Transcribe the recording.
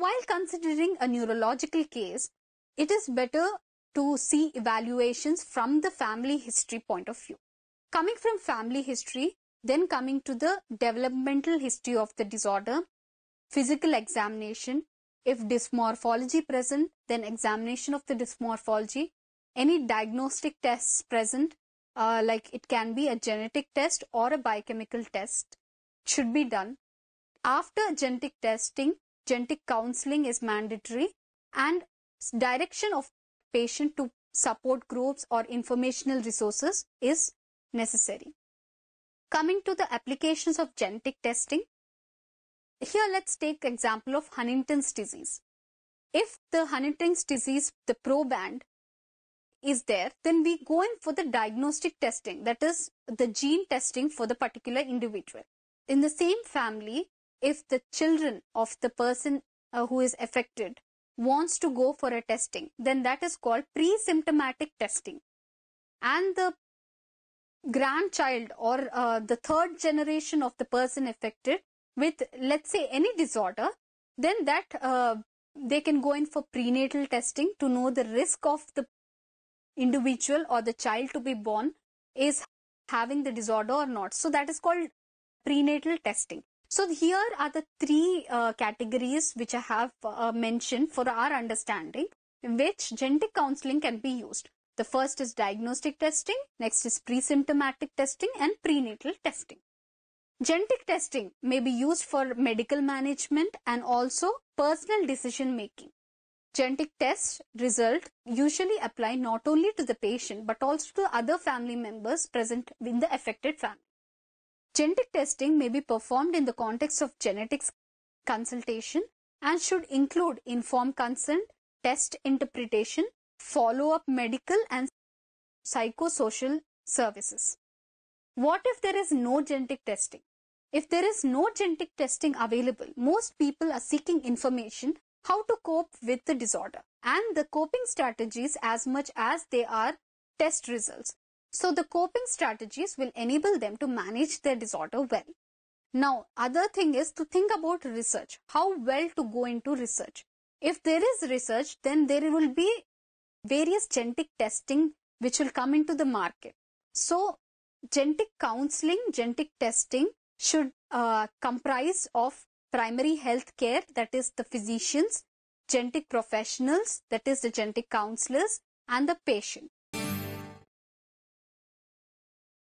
while considering a neurological case, it is better to see evaluations from the family history point of view. Coming from family history, then coming to the developmental history of the disorder, physical examination. If dysmorphology present, then examination of the dysmorphology. Any diagnostic tests present, like it can be a genetic test or a biochemical test, should be done. After genetic testing, genetic counseling is mandatory, and direction of patient to support groups or informational resources is necessary. Coming to the applications of genetic testing, here let's take example of Huntington's disease. If the Huntington's disease, the proband is there, then we go in for the diagnostic testing, that is the gene testing for the particular individual. In the same family, if the children of the person who is affected wants to go for a testing, then that is called pre-symptomatic testing. And the grandchild or the third generation of the person affected with, let's say, any disorder, then that they can go in for prenatal testing to know the risk of the individual or the child to be born is having the disorder or not. So that is called prenatal testing. So here are the three categories which I have mentioned for our understanding, in which genetic counseling can be used. The first is diagnostic testing, next is pre-symptomatic testing, and prenatal testing. Genetic testing may be used for medical management and also personal decision making. Genetic test result usually apply not only to the patient but also to other family members present in the affected family. Genetic testing may be performed in the context of genetics consultation and should include informed consent, test interpretation, follow-up medical and psychosocial services. What if there is no genetic testing? If there is no genetic testing available, most people are seeking information how to cope with the disorder and the coping strategies as much as they are test results. So the coping strategies will enable them to manage their disorder well. Now, other thing is to think about research, how well to go into research. If there is research, then there will be various genetic testing which will come into the market. So genetic counseling, genetic testing should comprise of primary health care, that is the physicians, genetic professionals, that is the genetic counselors, and the patient.